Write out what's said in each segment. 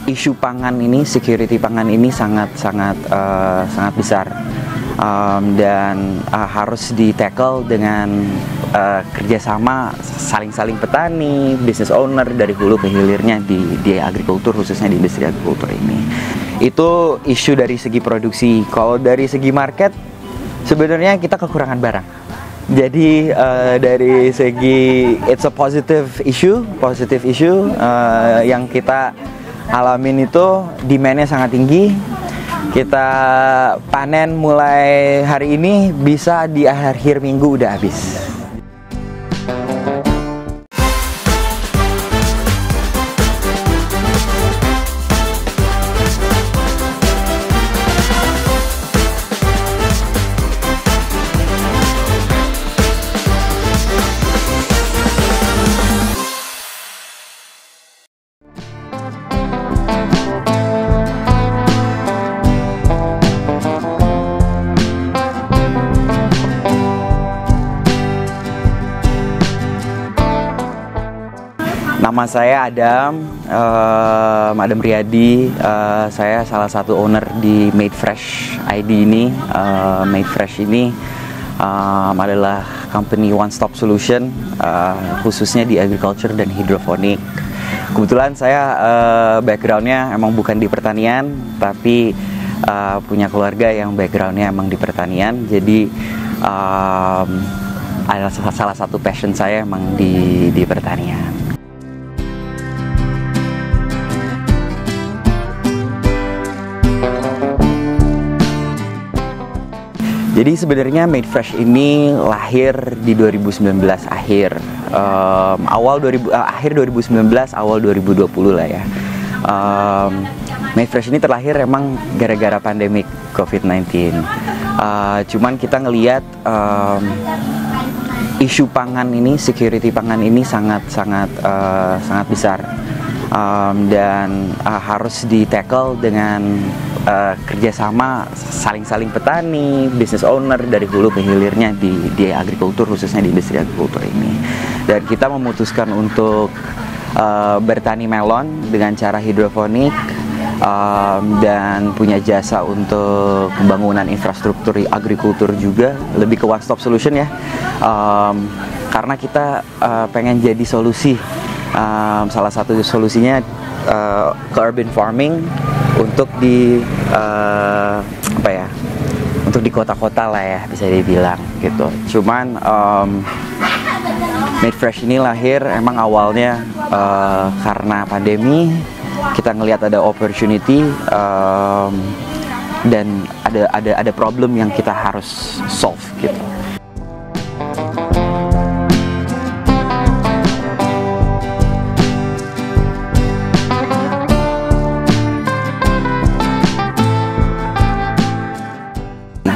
isu pangan ini, security pangan ini sangat besar, dan harus di-tackle dengan kerjasama saling petani, business owner dari hulu ke hilirnya di agrikultur, khususnya di industri agrikultur ini. Itu isu dari segi produksi. Kalau dari segi market, sebenarnya kita kekurangan barang. Jadi dari segi it's a positive issue yang kita alamin itu demand-nya sangat tinggi. Kita panen mulai hari ini, bisa di akhir minggu udah habis. Nama saya Adam Riyadi. Saya salah satu owner di Made Fresh ID ini. Made Fresh ini adalah company one stop solution, khususnya di agriculture dan hidroponik. Kebetulan saya backgroundnya emang bukan di pertanian, tapi punya keluarga yang backgroundnya emang di pertanian. Jadi adalah salah satu passion saya emang di pertanian. Jadi sebenarnya Made Fresh ini lahir di 2019 akhir, akhir 2019 awal 2020 lah ya. Made Fresh ini terlahir emang gara-gara pandemik COVID-19. Cuman kita ngelihat isu pangan ini, security pangan ini sangat besar, dan harus di-tackle dengan kerjasama saling petani, business owner dari hulu ke hilirnya di agrikultur, khususnya di industri agrikultur ini. Dan kita memutuskan untuk bertani melon dengan cara hidroponik, dan punya jasa untuk pembangunan infrastruktur agrikultur juga, lebih ke one stop solution ya, karena kita pengen jadi solusi, salah satu solusinya ke urban farming untuk untuk di kota-kota lah ya, bisa dibilang gitu. Cuman Made Fresh ini lahir emang awalnya karena pandemi. Kita ngelihat ada opportunity, dan ada problem yang kita harus solve gitu.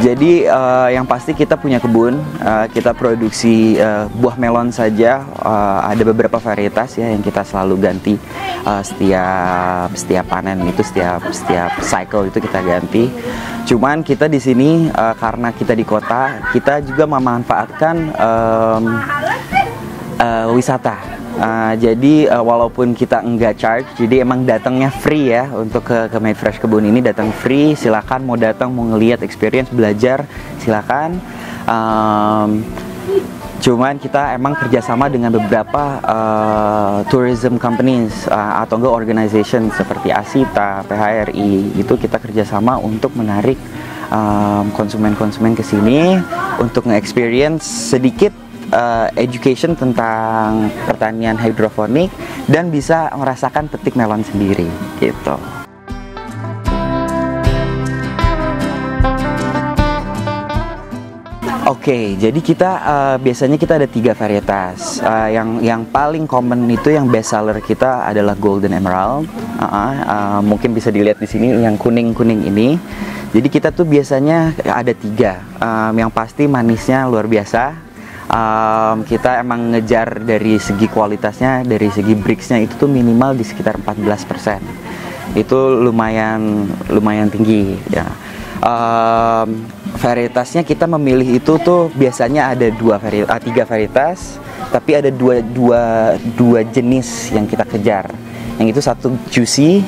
Jadi yang pasti kita punya kebun, kita produksi buah melon saja, ada beberapa varietas ya yang kita selalu ganti setiap panen itu, setiap cycle itu kita ganti. Cuman kita di sini karena kita di kota, kita juga memanfaatkan wisata. Jadi walaupun kita enggak charge, jadi emang datangnya free ya. Untuk ke Made Fresh kebun ini datang free, silakan mau datang, mau ngelihat experience, belajar, silakan. Cuman kita emang kerjasama dengan beberapa tourism companies atau enggak organization seperti Asita, PHRI, itu kita kerjasama untuk menarik konsumen-konsumen ke sini untuk nge-experience sedikit education tentang pertanian hidroponik dan bisa merasakan petik melon sendiri gitu. Oke, jadi kita biasanya kita ada 3 varietas. Yang paling common itu yang best seller kita adalah Golden Emerald. Mungkin bisa dilihat di sini yang kuning-kuning ini. Jadi kita tuh biasanya ada 3. Yang pasti manisnya luar biasa. Kita emang ngejar dari segi kualitasnya, dari segi bricksnya itu tuh minimal di sekitar 14%. Itu lumayan tinggi ya. Varietasnya kita memilih itu tuh biasanya ada 3 varietas, tapi ada dua jenis yang kita kejar. Yang itu satu juicy,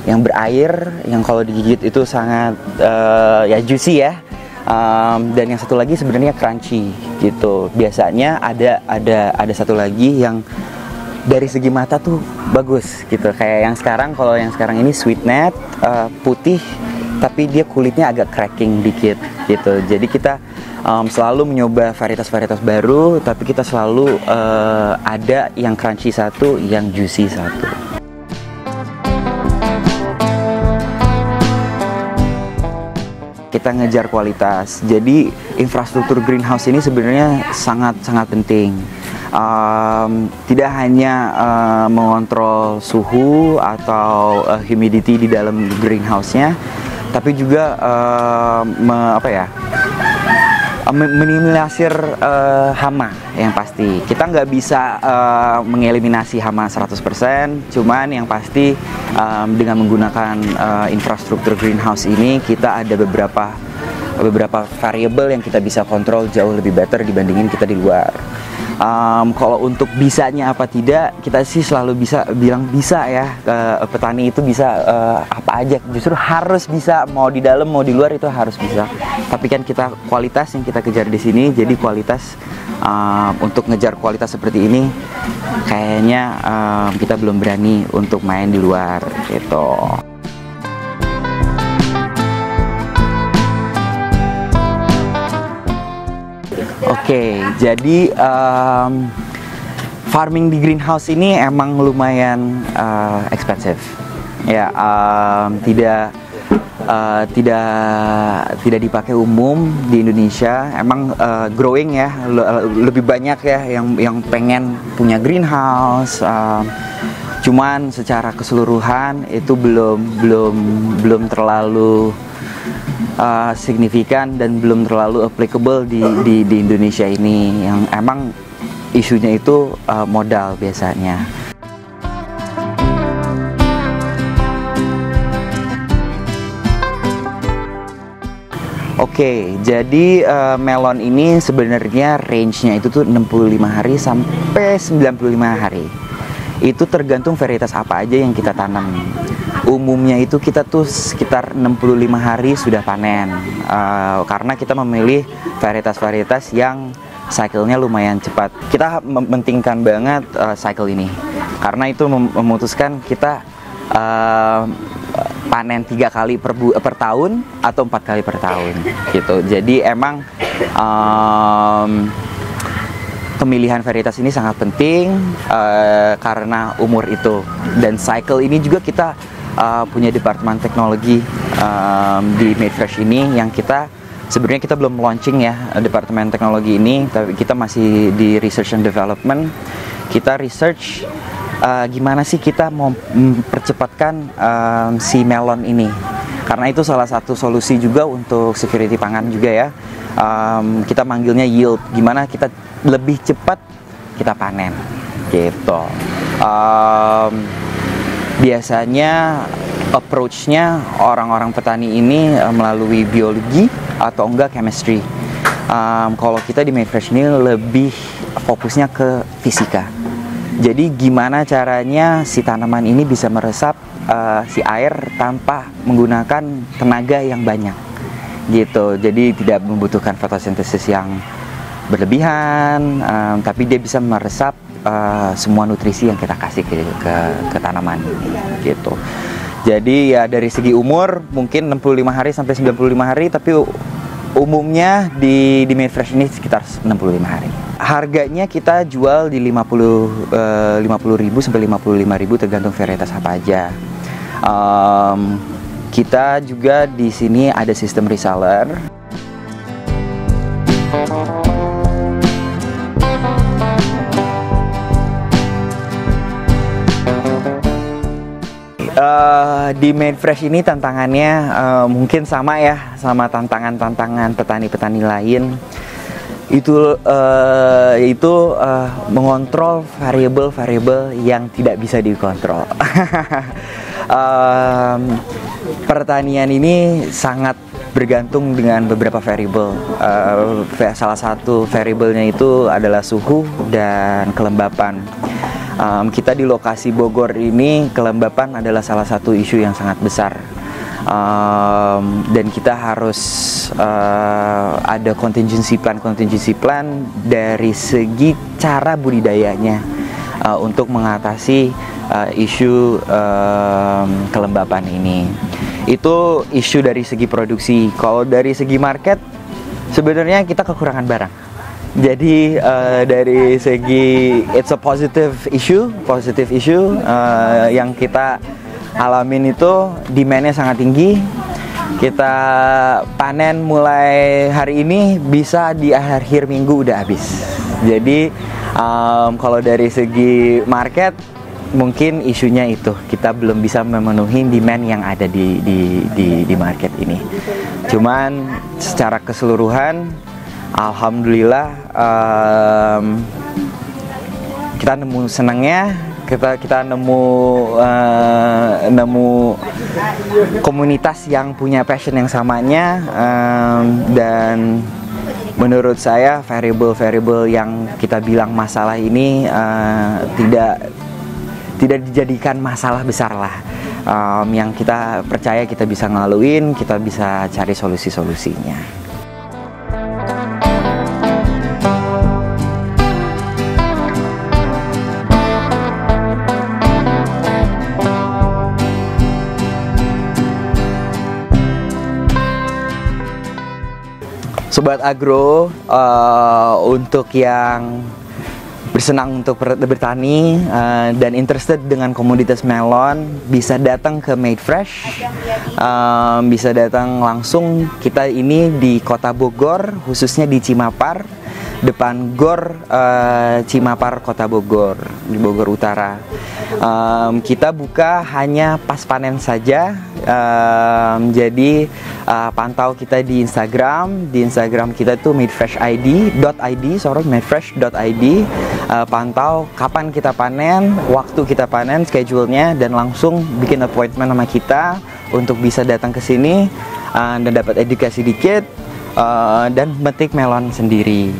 yang berair, yang kalau digigit itu sangat ya juicy ya. Dan yang satu lagi sebenarnya crunchy gitu. Biasanya ada satu lagi yang dari segi mata tuh bagus gitu. Kayak yang sekarang, kalau yang sekarang ini sweetnet, putih, tapi dia kulitnya agak cracking dikit gitu. Jadi kita selalu mencoba varietas-varietas baru, tapi kita selalu ada yang crunchy satu, yang juicy satu. Kita ngejar kualitas. Jadi infrastruktur greenhouse ini sebenarnya sangat penting. Tidak hanya mengontrol suhu atau humidity di dalam greenhouse-nya, tapi juga minimalisir hama yang pasti. Kita nggak bisa mengeliminasi hama 100%, cuman yang pasti dengan menggunakan infrastruktur greenhouse ini, kita ada beberapa variabel yang kita bisa kontrol jauh lebih better dibandingin kita di luar. Kalau untuk bisanya apa tidak, kita sih selalu bisa bilang bisa ya. Petani itu bisa apa aja, justru harus bisa, mau di dalam mau di luar itu harus bisa. Tapi kan kita kualitas yang kita kejar di sini, jadi kualitas untuk ngejar kualitas seperti ini kayaknya kita belum berani untuk main di luar gitu. Oke, jadi farming di greenhouse ini emang lumayan expensive. Ya, tidak dipakai umum di Indonesia. Emang growing ya, lebih banyak ya yang pengen punya greenhouse. Cuman secara keseluruhan itu belum terlalu signifikan dan belum terlalu applicable di Indonesia ini, yang emang isunya itu modal biasanya. Oke, jadi melon ini sebenarnya range-nya itu tuh 65 hari sampai 95 hari. Itu tergantung varietas apa aja yang kita tanam. Umumnya itu kita tuh sekitar 65 hari sudah panen, karena kita memilih varietas-varietas yang cycle-nya lumayan cepat. Kita mementingkan banget cycle ini, karena itu memutuskan kita panen 3 kali per tahun atau 4 kali per tahun gitu. Jadi emang pemilihan varietas ini sangat penting karena umur itu, dan cycle ini juga kita punya departemen teknologi di Made Fresh ini, yang kita sebenarnya kita belum launching ya departemen teknologi ini, tapi kita masih di research and development. Kita research gimana sih kita mau mempercepatkan si melon ini, karena itu salah satu solusi juga untuk security pangan juga ya. Kita manggilnya yield, gimana kita lebih cepat kita panen gitu. Biasanya approach-nya orang-orang petani ini melalui biologi atau enggak chemistry. Kalau kita di Made Fresh ini lebih fokusnya ke fisika. Jadi gimana caranya si tanaman ini bisa meresap si air tanpa menggunakan tenaga yang banyak gitu. Jadi tidak membutuhkan fotosintesis yang berlebihan, tapi dia bisa meresap semua nutrisi yang kita kasih ke tanaman ini gitu. Jadi ya dari segi umur mungkin 65 hari sampai 95 hari, tapi umumnya di Made Fresh ini sekitar 65 hari. Harganya kita jual di 50.000 sampai 55.000 tergantung varietas apa aja. Kita juga di sini ada sistem reseller. Di Made Fresh ini tantangannya mungkin sama ya sama tantangan-tantangan petani-petani lain. Itu mengontrol variabel-variabel yang tidak bisa dikontrol. Pertanian ini sangat bergantung dengan beberapa variabel. Salah satu variabelnya itu adalah suhu dan kelembapan. Kita di lokasi Bogor ini, kelembapan adalah salah satu isu yang sangat besar. Dan kita harus ada contingency plan dari segi cara budidayanya untuk mengatasi isu kelembapan ini. Itu isu dari segi produksi. Kalau dari segi market, sebenarnya kita kekurangan barang. Jadi dari segi it's a positive issue yang kita alamin itu demandnya sangat tinggi. Kita panen mulai hari ini, bisa di akhir minggu udah habis. Jadi kalau dari segi market, mungkin isunya itu kita belum bisa memenuhi demand yang ada di market ini. Cuman secara keseluruhan, alhamdulillah kita nemu senangnya, kita nemu komunitas yang punya passion yang samanya, dan menurut saya variable yang kita bilang masalah ini tidak dijadikan masalah besar lah, yang kita percaya kita bisa ngelaluin, kita bisa cari solusi-solusinya. Sobat Agro, untuk yang bersenang untuk bertani dan interested dengan komoditas melon, bisa datang ke Made Fresh, bisa datang langsung. Kita ini di Kota Bogor, khususnya di Cimapar, depan GOR Cimapar, Kota Bogor, di Bogor Utara. Kita buka hanya pas panen saja, jadi pantau kita di Instagram. Di Instagram kita tuh madefresh.id, madefresh.id. Pantau kapan kita panen, waktu kita panen, schedule-nya, dan langsung bikin appointment sama kita untuk bisa datang ke sini dan dapat edukasi dikit dan metik melon sendiri.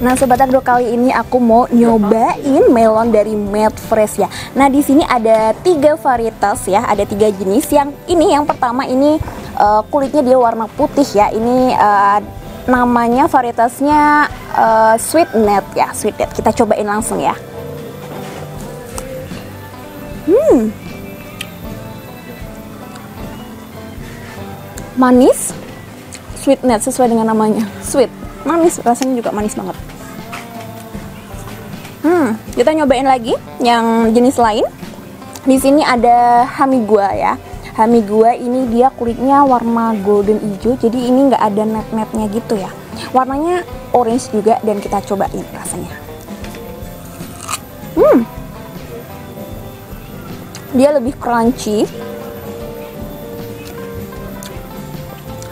Nah, Sobat Agro, kali ini aku mau nyobain melon dari Made Fresh ya. Nah, di sini ada 3 varietas ya, ada 3 jenis. Yang pertama ini kulitnya dia warna putih ya. Ini namanya varietasnya Sweet Net ya, Sweet Net. Kita cobain langsung ya. Manis, Sweet Net sesuai dengan namanya, sweet. Manis, rasanya juga manis banget. Kita nyobain lagi yang jenis lain. Di sini ada Hamigua ya. Hamigua ini dia kulitnya warna golden hijau, jadi ini nggak ada net-netnya gitu ya. Warnanya orange juga, dan kita cobain rasanya. Dia lebih crunchy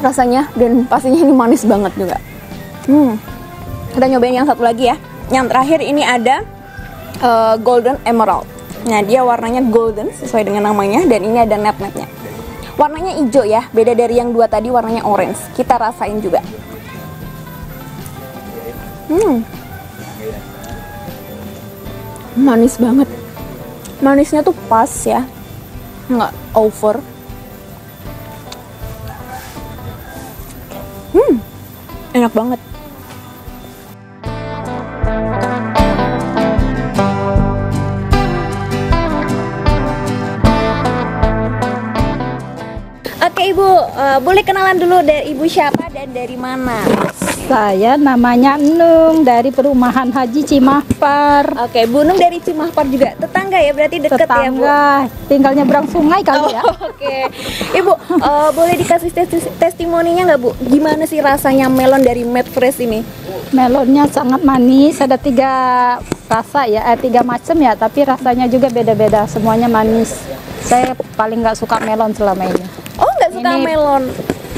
rasanya, dan pastinya ini manis banget juga. Kita nyobain yang satu lagi ya. Yang terakhir ini ada Golden Emerald. Nah, dia warnanya golden sesuai dengan namanya, dan ini ada net-netnya. Warnanya hijau ya, beda dari yang 2 tadi warnanya orange. Kita rasain juga. Manis banget. Manisnya tuh pas ya, nggak over. Enak banget. Oke Ibu, boleh kenalan dulu dari Ibu siapa dan dari mana? Saya namanya Nung dari Perumahan Haji Cimahpar. Oke, Bu Nung dari Cimahpar juga. Tetangga ya, berarti deket ya Bu? Tetangga, tinggal nyebrang sungai kali ya. Oke. Ibu, boleh dikasih testimoninya nggak Bu? Gimana sih rasanya melon dari Made Fresh ini? Melonnya sangat manis, ada 3 rasa ya, 3 macam ya, tapi rasanya juga beda-beda, semuanya manis. Saya paling nggak suka melon selama ini. Oh, nggak suka Ini melon?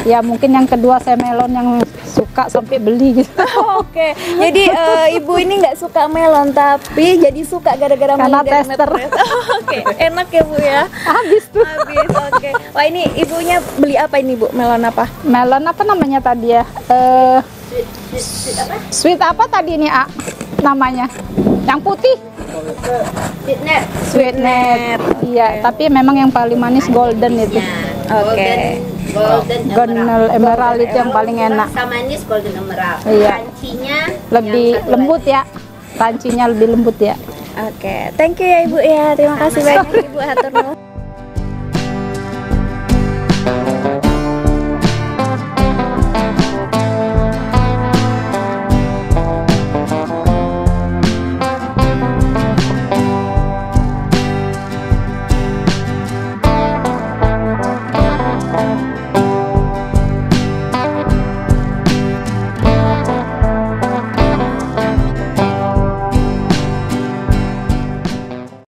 Ya mungkin yang kedua saya melon yang suka sampai beli gitu. Oke, jadi ibu ini nggak suka melon tapi jadi suka gara-gara Karena melon dari tester. Medfresh. Oke, enak ya Bu ya. Habis tuh. Habis, oke. Wah ini ibunya beli apa ini Bu? Melon apa? Melon apa namanya tadi ya? Sweet apa tadi ini A? Namanya? Yang putih? Sweetnet. Iya, tapi memang yang paling manis golden itu. Oke. Golden emerald itu yang paling enak. Manis golden emerald. Iya. Crunchy-nya Lebih lembut ya. Pancinya lebih lembut ya. Oke, thank you ya Ibu ya. Terima kasih banyak Ibu. Hatur nuhun.